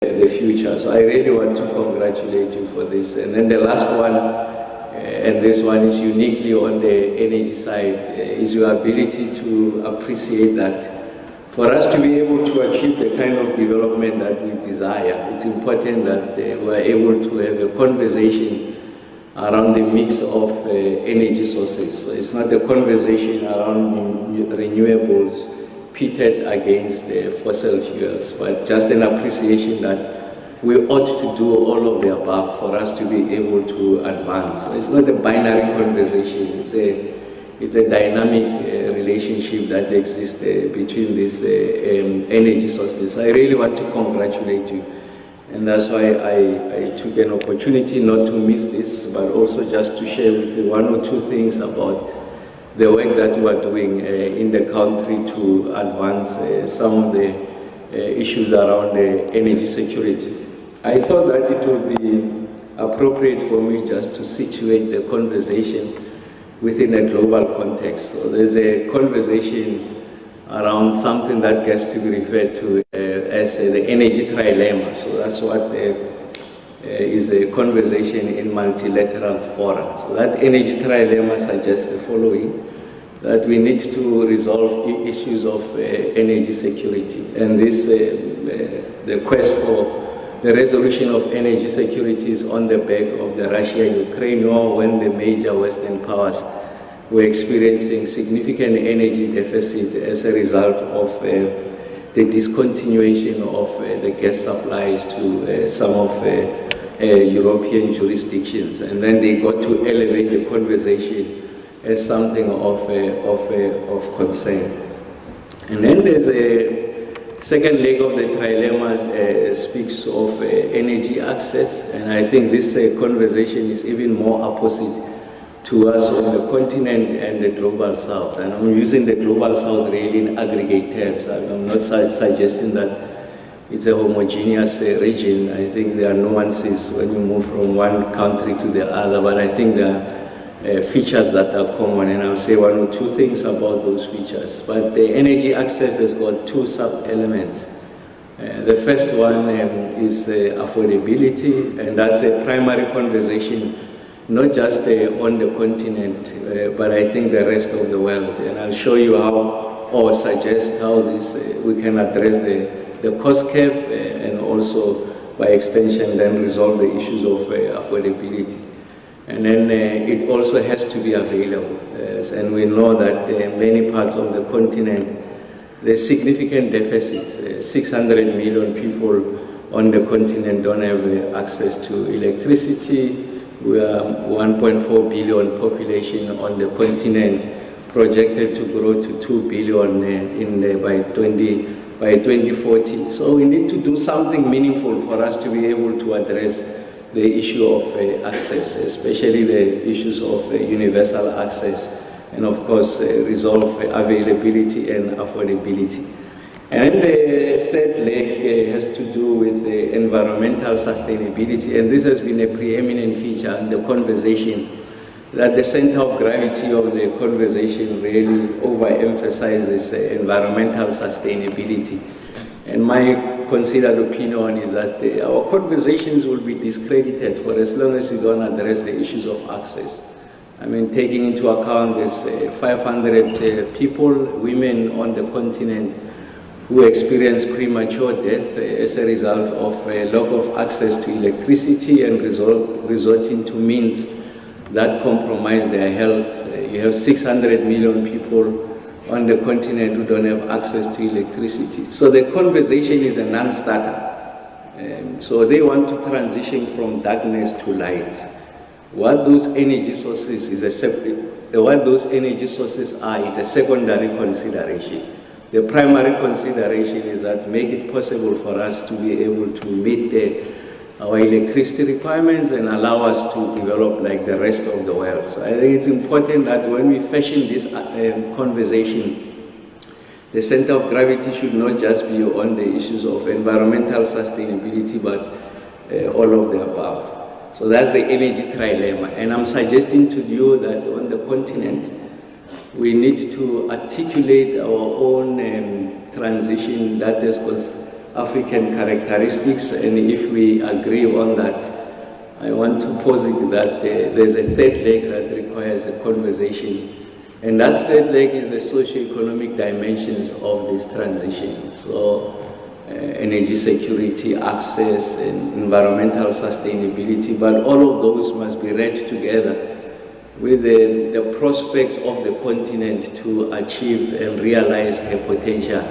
the future. So I really want to congratulate you for this. And then the last one, and this one is uniquely on the energy side, is your ability to appreciate that for us to be able to achieve the kind of development that we desire, it's important that we're able to have a conversation around the mix of energy sources. So it's not a conversation around renewables pitted against fossil fuels, but just an appreciation that we ought to do all of the above for us to be able to advance. So it's not a binary conversation, it's a dynamic relationship that exists between these energy sources. I really want to congratulate you. And that's why I took an opportunity not to miss this, but also just to share with you one or two things about the work that we are doing in the country to advance some of the issues around energy security. I thought that it would be appropriate for me just to situate the conversation within a global context. So there's a conversation around something that gets to be referred to as the energy trilemma. So that's what is a conversation in multilateral fora. So that energy trilemma suggests the following, that we need to resolve issues of energy security. And this, the quest for the resolution of energy security is on the back of the Russia-Ukraine war, when the major Western powers were experiencing significant energy deficit as a result of the discontinuation of the gas supplies to some of European jurisdictions. And then they got to elevate the conversation as something of concern. And then there's a second leg of the trilemma speaks of energy access, and I think this conversation is even more opposite to us on the continent and the global south. And I'm using the global south really in aggregate terms. I'm not suggesting that it's a homogeneous region. I think there are nuances when you move from one country to the other, but I think there are features that are common, and I'll say one or two things about those features. But the energy access has got two sub-elements. The first one is affordability, and that's a primary conversation, not just on the continent, but I think the rest of the world. And I'll show you how, or suggest how this we can address the cost curve, and also by extension then resolve the issues of affordability. And then it also has to be available. And we know that in many parts of the continent, there's significant deficits. 600 million people on the continent don't have access to electricity. We are 1.4 billion population on the continent, projected to grow to 2 billion by 2040. So we need to do something meaningful for us to be able to address the issue of access, especially the issues of universal access, and of course resolve availability and affordability. And the third leg has to do with environmental sustainability, and this has been a preeminent feature in the conversation, that the center of gravity of the conversation really overemphasizes environmental sustainability. And my considered opinion is that our conversations will be discredited for as long as we don't address the issues of access. I mean, taking into account there's 500 people, women on the continent, who experience premature death as a result of a lack of access to electricity and resorting to means that compromise their health. You have 600 million people on the continent who don't have access to electricity. So the conversation is a non-starter. So they want to transition from darkness to light. What those energy sources is it's a secondary consideration. The primary consideration is that make it possible for us to be able to meet our electricity requirements and allow us to develop like the rest of the world. So I think it's important that when we fashion this conversation, the center of gravity should not just be on the issues of environmental sustainability, but all of the above. So that's the energy trilemma. And I'm suggesting to you that on the continent, we need to articulate our own transition that is African characteristics, and if we agree on that, I want to posit that there's a third leg that requires a conversation, and that third leg is the socio-economic dimensions of this transition. So energy security, access, and environmental sustainability, but all of those must be read together with the prospects of the continent to achieve and realize her potential.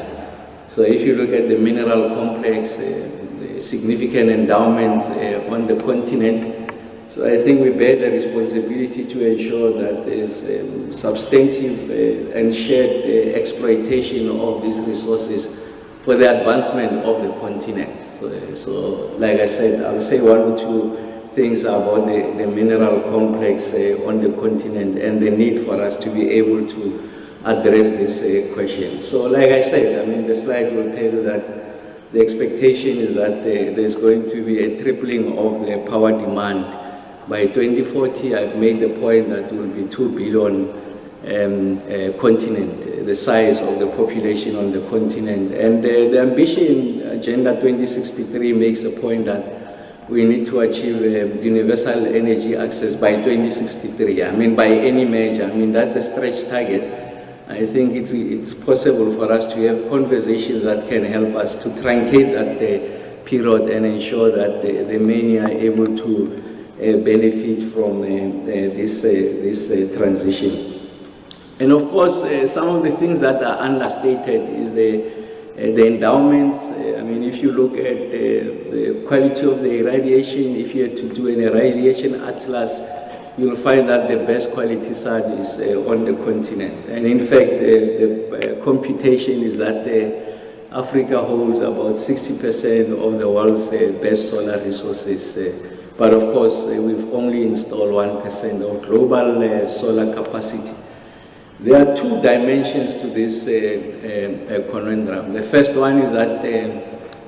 So if you look at the mineral complex, the significant endowments on the continent, so I think we bear the responsibility to ensure that there's substantive and shared exploitation of these resources for the advancement of the continent. So like I said, I'll say one or two things about the mineral complex on the continent and the need for us to be able to address this question. So like I said, I mean, the slide will tell you that the expectation is that there's going to be a tripling of the power demand. By 2040, I've made the point that it will be 2 billion continent, the size of the population on the continent. And the ambition, Agenda 2063, makes a point that we need to achieve universal energy access by 2063. I mean, by any measure. I mean, that's a stretch target. I think it's possible for us to have conversations that can help us to truncate that period and ensure that the many are able to benefit from this transition. And of course, some of the things that are understated is the endowments. I mean, if you look at the quality of the irradiation, if you had to do an irradiation atlas, you'll find that the best quality side is on the continent. And in fact, the computation is that Africa holds about 60% of the world's best solar resources. But of course, we've only installed 1% of global solar capacity. There are two dimensions to this conundrum. The first one is that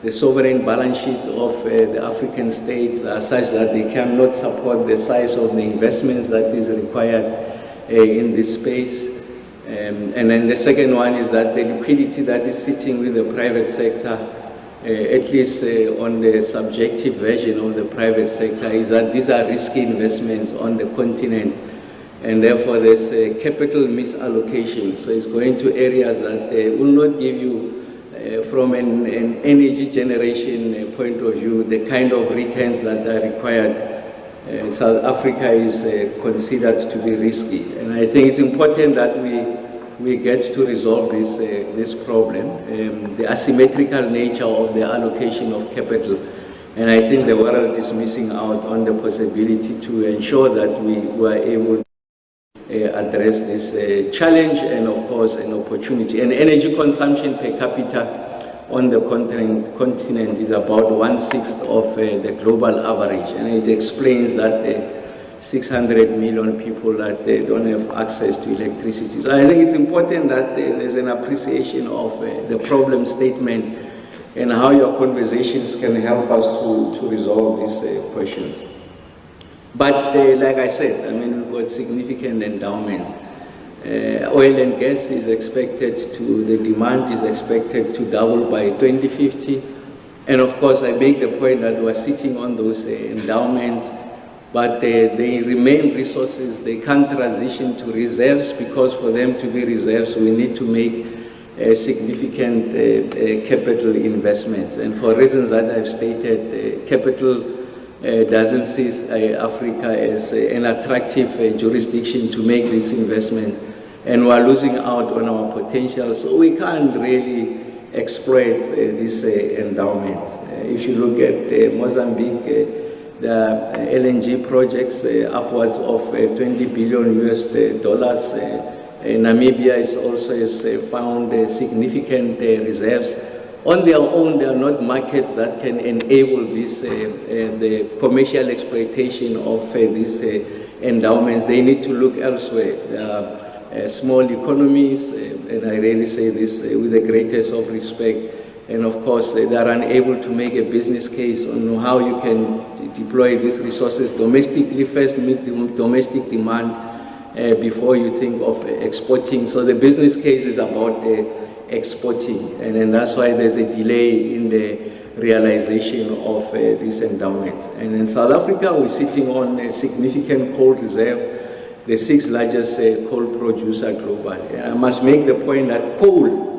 the sovereign balance sheet of the African states are such that they cannot support the size of the investments that is required in this space. And then the second one is that the liquidity that is sitting with the private sector, at least on the subjective version of the private sector, is that these are risky investments on the continent. And therefore, there's a capital misallocation. So it's going to areas that will not give you, from an energy generation point of view, the kind of returns that are required. South Africa is considered to be risky. And I think it's important that we get to resolve this problem, the asymmetrical nature of the allocation of capital. And I think the world is missing out on the possibility to ensure that we were able to address this challenge and of course an opportunity. And energy consumption per capita on the continent is about 1/6 of the global average, and it explains that 600 million people that they don't have access to electricity. So I think it's important that there's an appreciation of the problem statement and how your conversations can help us to resolve these questions. But like I said, I mean, we've got significant endowment. Oil and gas is expected the demand is expected to double by 2050. And of course, I make the point that we're sitting on those endowments, but they remain resources. They can't transition to reserves, because for them to be reserves, we need to make significant capital investments. And for reasons that I've stated, capital doesn't see Africa as an attractive jurisdiction to make these investments, and we're losing out on our potential, so we can't really exploit these endowments. If you look at Mozambique, the LNG projects upwards of $20 billion US. Namibia is also has found significant reserves. On their own, there are not markets that can enable this, the commercial exploitation of these endowments. They need to look elsewhere. Small economies, and I really say this with the greatest of respect, and of course they are unable to make a business case on how you can deploy these resources domestically first, meet the domestic demand before you think of exporting. So the business case is about exporting, and that's why there's a delay in the realization of this endowment. And in South Africa, we're sitting on a significant coal reserve, the 6th largest coal producer globally. And I must make the point that coal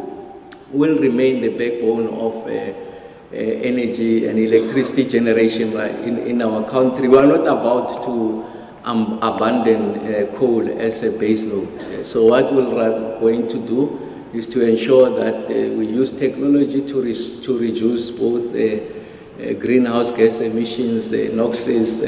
will remain the backbone of energy and electricity generation in our country. We are not about to abandon coal as a base load. So what we're going to do is to ensure that we use technology to reduce both the greenhouse gas emissions, the NOxes,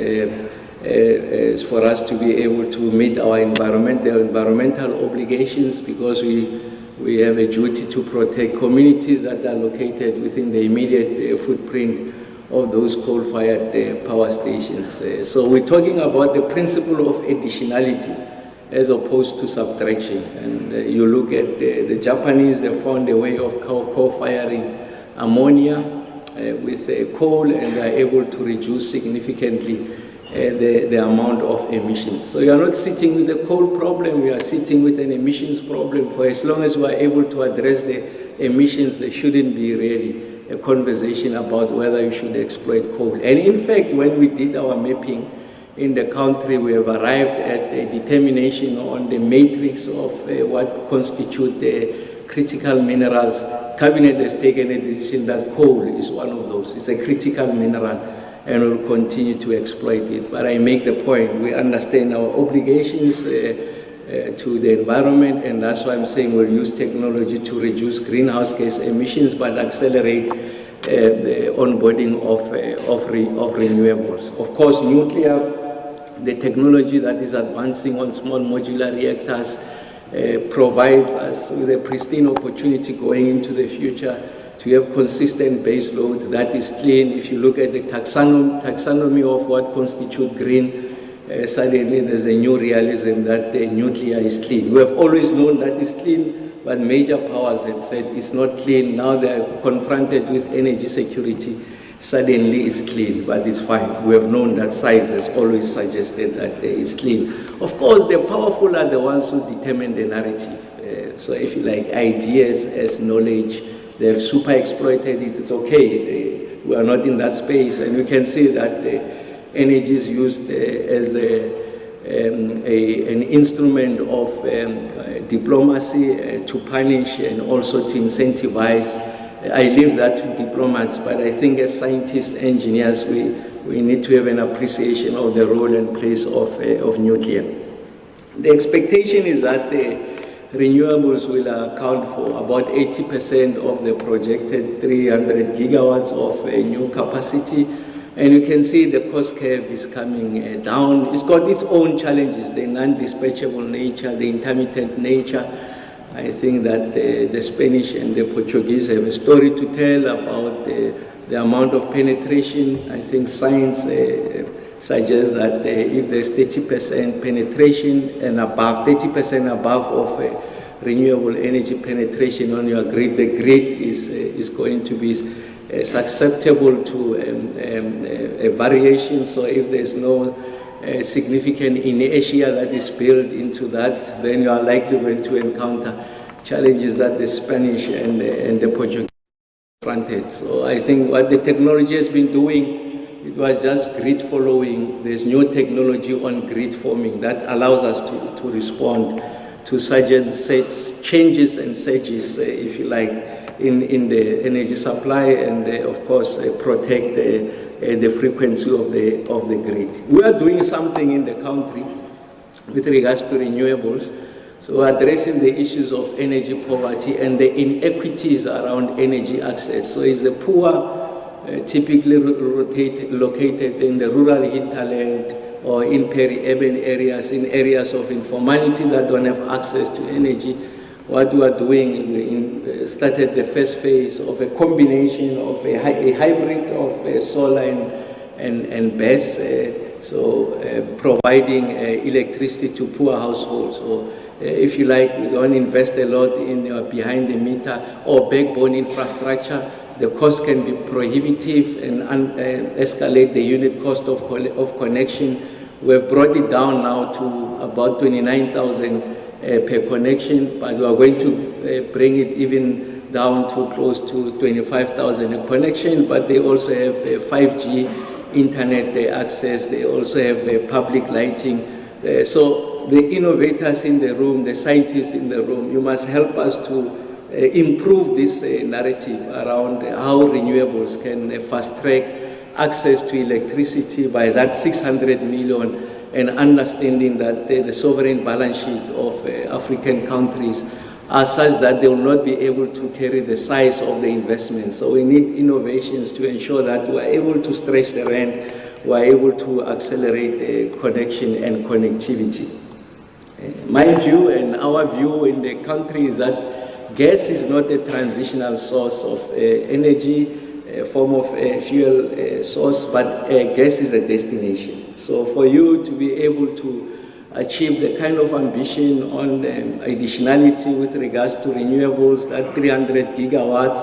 for us to be able to meet our environmental obligations, because we have a duty to protect communities that are located within the immediate footprint of those coal-fired power stations. So we're talking about the principle of additionality as opposed to subtraction. And you look at the Japanese, they found a way of co-firing ammonia with coal, and they are able to reduce significantly the amount of emissions. So you are not sitting with a coal problem, we are sitting with an emissions problem. For as long as we are able to address the emissions, there shouldn't be really a conversation about whether you should exploit coal. And in fact, when we did our mapping in the country, we have arrived at a determination on the matrix of what constitute the critical minerals. Cabinet has taken a decision that coal is one of those. It's a critical mineral, and we'll continue to exploit it. But I make the point, we understand our obligations to the environment, and that's why I'm saying we'll use technology to reduce greenhouse gas emissions, but accelerate the onboarding of renewables. Of course, nuclear, the technology that is advancing on small modular reactors provides us with a pristine opportunity going into the future to have consistent base load that is clean. If you look at the taxonomy of what constitutes green, suddenly there's a new realism that the nuclear is clean. We have always known that it's clean, but major powers had said it's not clean. Now they're confronted with energy security. Suddenly it's clean, but it's fine. We have known that science has always suggested that it's clean. Of course, the powerful are the ones who determine the narrative. So if you like, ideas as knowledge, they have super exploited it, it's okay. We are not in that space, and we can see that energy is used as an instrument of diplomacy to punish and also to incentivize. I leave that to diplomats, but I think as scientists, engineers, we need to have an appreciation of the role and place of nuclear. The expectation is that the renewables will account for about 80% of the projected 300 gigawatts of new capacity. And you can see the cost curve is coming down. It's got its own challenges, the non-dispatchable nature, the intermittent nature. I think that the Spanish and the Portuguese have a story to tell about the amount of penetration. I think science suggests that if there's 30% penetration and above, 30% above of renewable energy penetration on your grid, the grid is going to be susceptible to a variation. So if there's no significant inertia that is built into that, then you are likely going to encounter challenges that the Spanish and the Portuguese confronted. So I think what the technology has been doing, it was just grid following. There's new technology on grid forming that allows us to respond to such changes and surges, if you like, in the energy supply, and of course protect the frequency of the grid. We are doing something in the country with regards to renewables. So we're addressing the issues of energy poverty and the inequities around energy access. So it's the poor, typically located in the rural hinterland or in peri-urban areas, in areas of informality that don't have access to energy. What we are doing, we started the first phase of a combination of a hybrid of solar and BESS, providing electricity to poor households. So if you like, we don't invest a lot in behind the meter or backbone infrastructure. The cost can be prohibitive and escalate the unit cost of connection. We have brought it down now to about 29,000 per connection, but we are going to bring it even down to close to 25,000 a connection, but they also have 5G internet access. They also have public lighting. So the innovators in the room, the scientists in the room, you must help us to improve this narrative around how renewables can fast-track access to electricity by that 600 million, and understanding that the sovereign balance sheet of African countries are such that they will not be able to carry the size of the investment. So we need innovations to ensure that we are able to stretch the rand, we are able to accelerate connection and connectivity. My view and our view in the country is that gas is not a transitional source of energy, a form of fuel source, but gas is a destination. So for you to be able to achieve the kind of ambition on additionality with regards to renewables, that 300 gigawatts,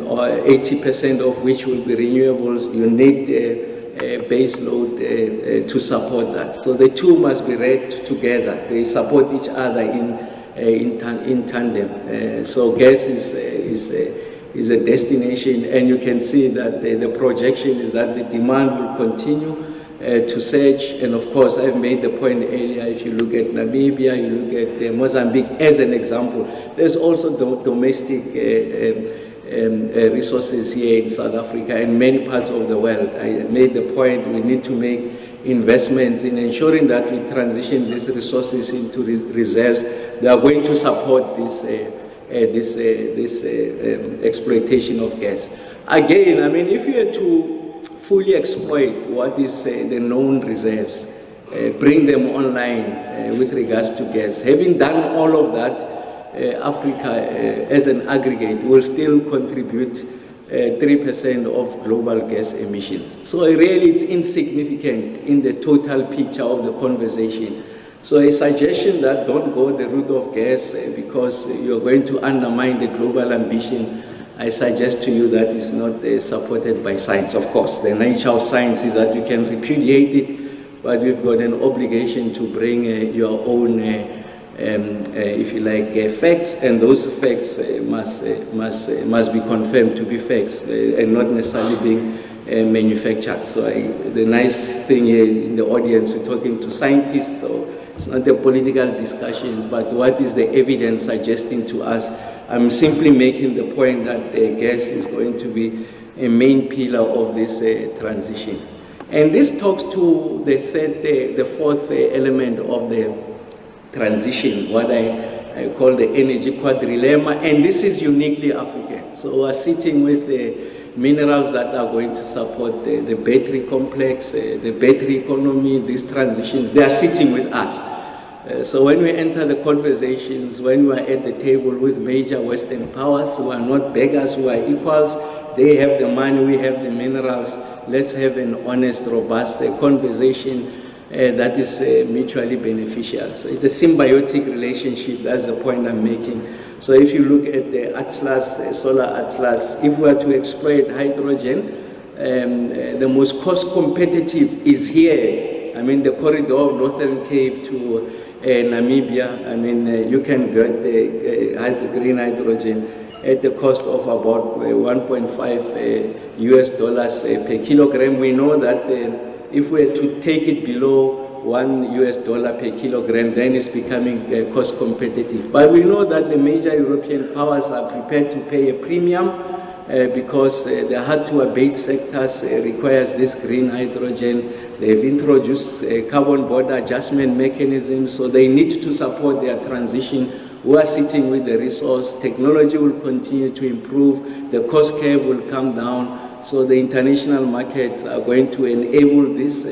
or 80% of which will be renewables, you need a base load to support that. So the two must be read together. They support each other in tandem. So gas is a destination, and you can see that the projection is that the demand will continue to surge. And of course, I've made the point earlier, if you look at Namibia, you look at Mozambique as an example, there's also domestic resources here in South Africa and many parts of the world. I made the point we need to make investments in ensuring that we transition these resources into reserves. They are going to support this exploitation of gas. Again, I mean, if you are to fully exploit what is the known reserves, bring them online with regards to gas. Having done all of that, Africa as an aggregate will still contribute 3% of global gas emissions. So really it's insignificant in the total picture of the conversation. So a suggestion that don't go the route of gas because you're going to undermine the global ambition, I suggest to you that is not supported by science. Of course, the nature of science is that you can repudiate it, but we've got an obligation to bring your own, if you like, facts, and those facts must be confirmed to be facts and not necessarily being manufactured. So the nice thing here in the audience, we're talking to scientists, so it's not a political discussion, but what is the evidence suggesting to us? I'm simply making the point that gas is going to be a main pillar of this transition. And this talks to the fourth element of the transition, what I call the energy quadrilemma, and this is uniquely African. So we're sitting with the minerals that are going to support the battery complex, the battery economy, these transitions, they are sitting with us. So when we enter the conversations, when we are at the table with major Western powers who are not beggars, who are equals, they have the money, we have the minerals, let's have an honest, robust conversation that is mutually beneficial. So it's a symbiotic relationship, that's the point I'm making. So if you look at the Atlas, solar Atlas, if we are to exploit hydrogen, the most cost competitive is here. I mean, the corridor of Northern Cape to Namibia, I mean, you can get green hydrogen at the cost of about $1.5 US per kilogram. We know that if we are to take it below $1 US per kilogram, then it's becoming cost competitive. But we know that the major European powers are prepared to pay a premium because the hard-to-abate sectors requires this green hydrogen. They've introduced carbon border adjustment mechanisms, so they need to support their transition. We are sitting with the resource. Technology will continue to improve. The cost curve will come down. So the international markets are going to enable this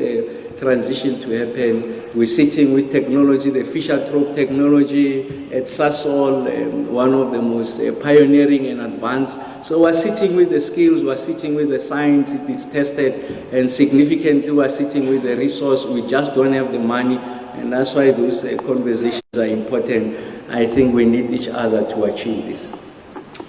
transition to happen. We're sitting with technology, the Fischer-Tropsch technology at Sasol, one of the most pioneering and advanced. So we're sitting with the skills, we're sitting with the science, it is tested, and significantly we're sitting with the resource. We just don't have the money, and that's why those conversations are important. I think we need each other to achieve this.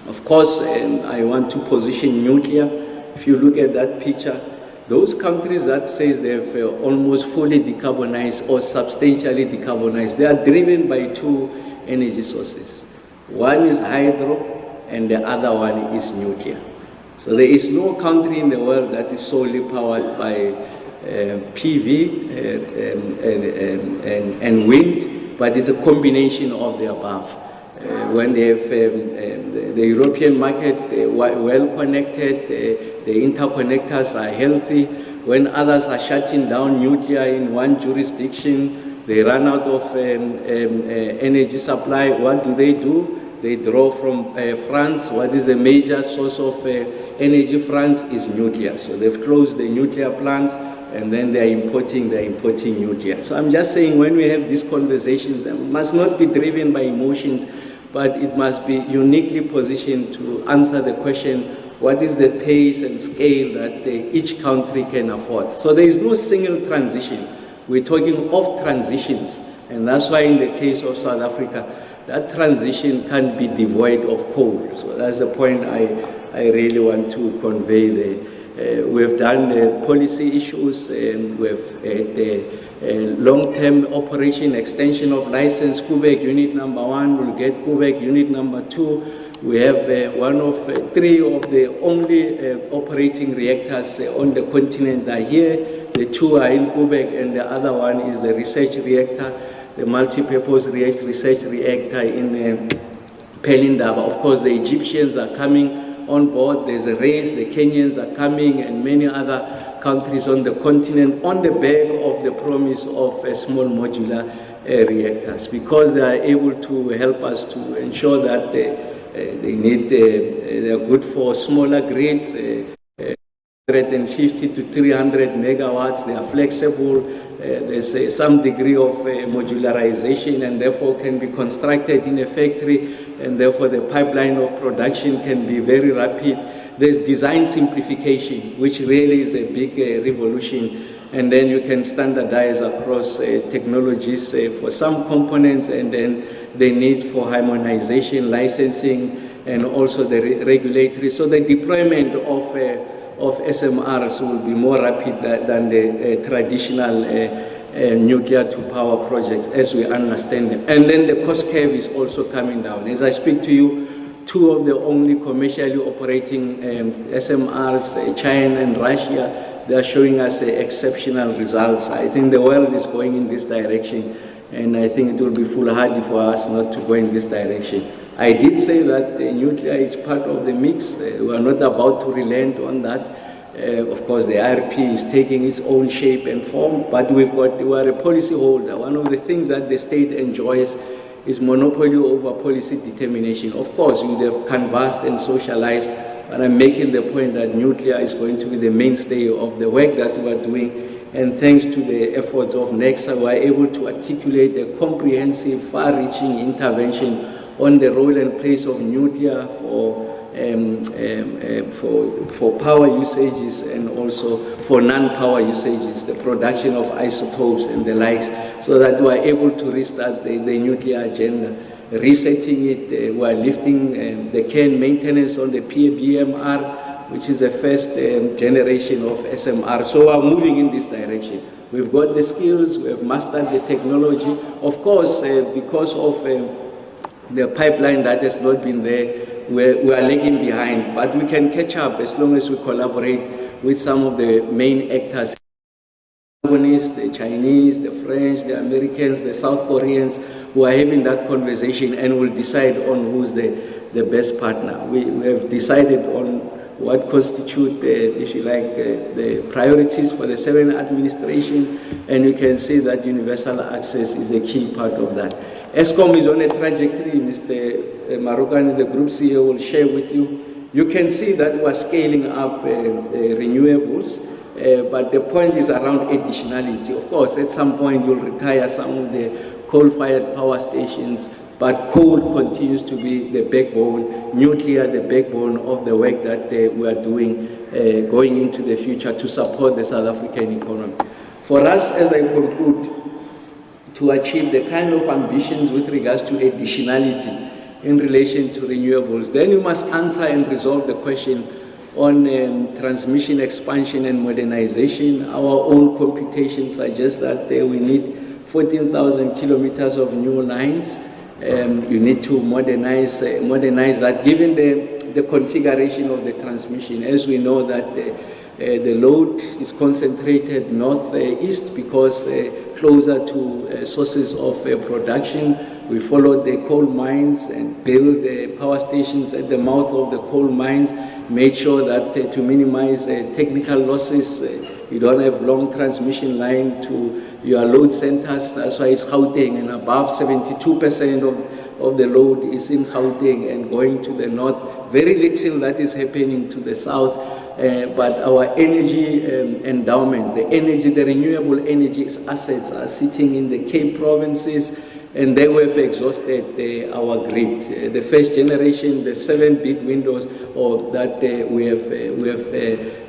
Of course, I want to position nuclear. If you look at that picture, those countries that says they've almost fully decarbonized or substantially decarbonized, they are driven by two energy sources. One is hydro, and the other one is nuclear. So there is no country in the world that is solely powered by PV and wind, but it's a combination of the above. When they have the European market well connected, the interconnectors are healthy. When others are shutting down nuclear in one jurisdiction, they run out of energy supply. What do? They draw from France. What is the major source of energy? France is nuclear. So they've closed the nuclear plants, and then they're importing nuclear. So I'm just saying, when we have these conversations, they must not be driven by emotions, but it must be uniquely positioned to answer the question, what is the pace and scale that each country can afford? So there is no single transition. We're talking of transitions, and that's why in the case of South Africa, that transition can't be devoid of coal. So that's the point I really want to convey there. We've done policy issues, and we've had long-term operation extension of license. Kubek unit number 1 will get Kubek unit number 2. We have one of 3 of the only operating reactors on the continent are here. The 2 are in Kubek, and the other one is the research reactor, the multi-purpose research reactor in Pelindaba. Of course, the Egyptians are coming on board. There's a race. The Kenyans are coming, and many other countries on the continent on the back of the promise of small modular reactors, because they are able to help us to ensure that they're good for smaller grids, 150 to 300 megawatts. They are flexible. There's some degree of modularization, and therefore can be constructed in a factory, and therefore the pipeline of production can be very rapid. There's design simplification, which really is a big revolution, and then you can standardize across technologies for some components, and then the need for harmonization, licensing, and also the regulatory. So the deployment of SMRs will be more rapid than the traditional nuclear to power projects as we understand them. And then the cost curve is also coming down. As I speak to you, 2 of the only commercially operating SMRs, China and Russia, they are showing us exceptional results. I think the world is going in this direction, and I think it will be foolhardy for us not to go in this direction. I did say that nuclear is part of the mix. We are not about to relent on that. Of course, the IRP is taking its own shape and form, but we are a policy holder. One of the things that the state enjoys is monopoly over policy determination. Of course, we would have canvassed and socialized, but I'm making the point that nuclear is going to be the mainstay of the work that we are doing. And thanks to the efforts of NEXA, we are able to articulate a comprehensive, far-reaching intervention on the role and place of nuclear for power usages, and also for non-power usages, the production of isotopes and the likes, so that we are able to restart the nuclear agenda, resetting it. We are lifting the care and maintenance on the PBMR, which is the first generation of SMR. So we are moving in this direction. We've got the skills, we have mastered the technology. Of course, because of the pipeline that has not been there, we are lagging behind, but we can catch up as long as we collaborate with some of the main actors, the Chinese, the French, the Americans, the South Koreans, who are having that conversation and will decide on who's the best partner. We have decided on what constitute, if you like, the priorities for the 7th administration, and you can see that universal access is a key part of that. Eskom is on a trajectory. Mr. Marokane, the group CEO, will share with you. You can see that we are scaling up renewables, but the point is around additionality. Of course, at some point you'll retire some of the coal-fired power stations, but coal continues to be the backbone, nuclear the backbone of the work that we are doing going into the future to support the South African economy. For us, as I conclude, to achieve the kind of ambitions with regards to additionality in relation to renewables, then you must answer and resolve the question on transmission expansion and modernization. Our own computations suggest that we need 14,000 kilometers of new lines. You need to modernize that, given the configuration of the transmission. As we know that the load is concentrated northeast because closer to sources of production. We followed the coal mines and built power stations at the mouth of the coal mines, made sure that to minimize technical losses, you don't have long transmission line to your load centers. That's why it's Gauteng, and above 72% of the load is in Gauteng and going to the north. Very little that is happening to the south. But our energy endowments, the renewable energy assets are sitting in the Cape provinces, and they have exhausted our grid. The first generation, the 7-bit windows that we have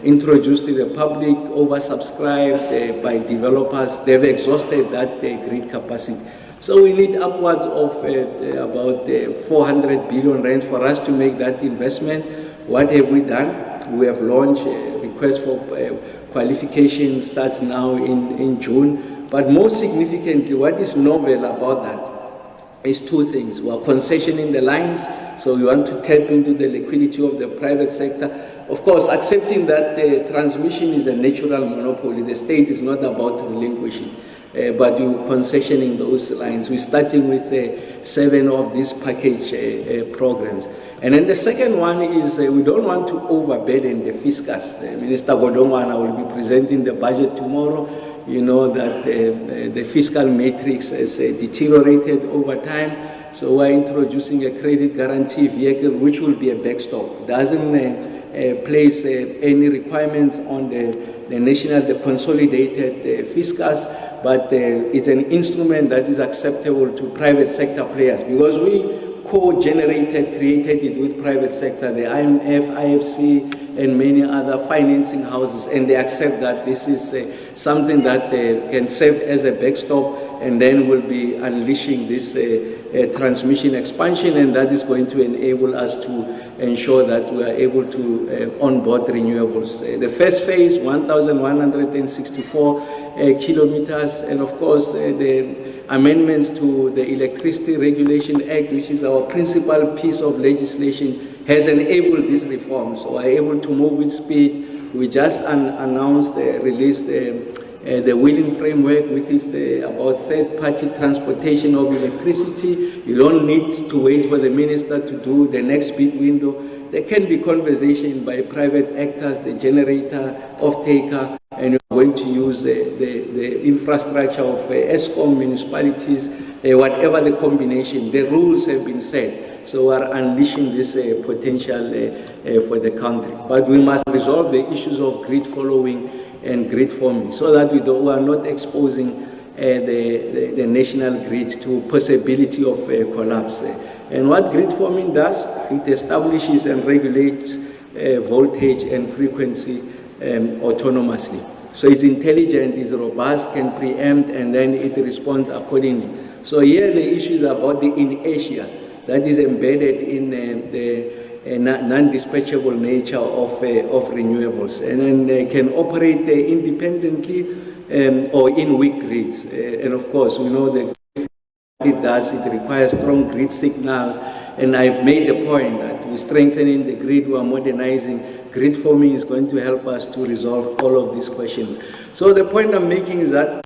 introduced to the public, oversubscribed by developers, they've exhausted that grid capacity. So we need upwards of about 400 billion rand for us to make that investment. What have we done? We have launched a request for qualification, starts now in June. But most significantly, what is novel about that is two things. We are concessioning the lines, so we want to tap into the liquidity of the private sector. Of course, accepting that the transmission is a natural monopoly. The state is not about relinquishing, but we're concessioning those lines. We're starting with 7 of these package programs. And then the second one is we don't want to overburden the fiscus. Minister Godongwana will be presenting the budget tomorrow. You know that the fiscal matrix has deteriorated over time. So we're introducing a credit guarantee vehicle, which will be a backstop. Doesn't place any requirements on the consolidated fiscus, but it's an instrument that is acceptable to private sector players, because we created it with private sector, the IMF, IFC, and many other financing houses, and they accept that this is something that can serve as a backstop, and then will be unleashing this transmission expansion, and that is going to enable us to ensure that we are able to onboard renewables. The first phase, 1,164 kilometers, and of course the amendments to the Electricity Regulation Act, which is our principal piece of legislation, has enabled this reform. So we are able to move with speed. We just released the wheeling framework, which is about third-party transportation of electricity. You don't need to wait for the minister to do the next bid window. There can be conversation by private actors, the generator, off-taker, and you're going to use the infrastructure of Eskom, municipalities, whatever the combination. The rules have been set. So we are unleashing this potential for the country. But we must resolve the issues of grid following and grid forming, so that we are not exposing the national grid to possibility of collapse. And what grid forming does, it establishes and regulates voltage and frequency autonomously. So it's intelligent, it's robust, can preempt, and then it responds accordingly. So here the issue is about the inertia that is embedded in the non-dispatchable nature of renewables, and then they can operate independently or in weak grids. And of course, we know that it requires strong grid signals, and I've made the point that we're strengthening the grid, we're modernizing. Grid forming is going to help us to resolve all of these questions. So the point I'm making is that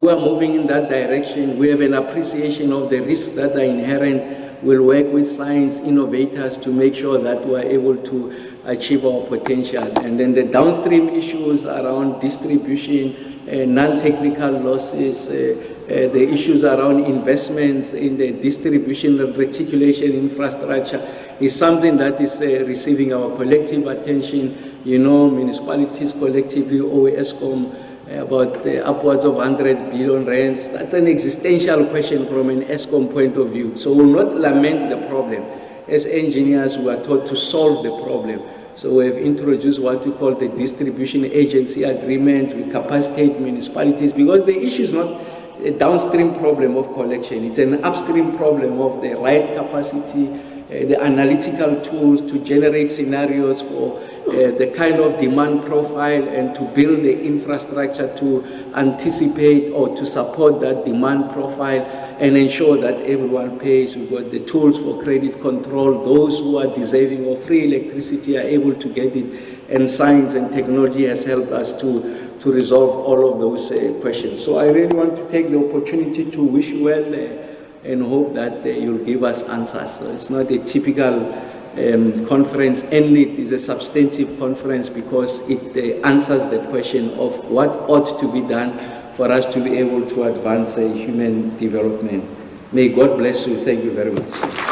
we are moving in that direction. We have an appreciation of the risks that are inherent. We'll work with science innovators to make sure that we are able to achieve our potential. And then the downstream issues around distribution, non-technical losses, the issues around investments in the distribution and reticulation infrastructure is something that is receiving our collective attention. You know, municipalities collectively owe Eskom about upwards of 100 billion rands. That's an existential question from an Eskom point of view. So we'll not lament the problem. As engineers, we are taught to solve the problem. So we have introduced what we call the distribution agency agreement. We capacitate municipalities, because the issue is not a downstream problem of collection. It's an upstream problem of the right capacity, the analytical tools to generate scenarios for the kind of demand profile and to build the infrastructure to anticipate or to support that demand profile and ensure that everyone pays. We've got the tools for credit control. Those who are deserving of free electricity are able to get it, and science and technology has helped us to resolve all of those questions. So I really want to take the opportunity to wish you well and hope that you'll give us answers. So it's not a typical conference. ENLIT is a substantive conference because it answers the question of what ought to be done for us to be able to advance human development. May God bless you. Thank you very much.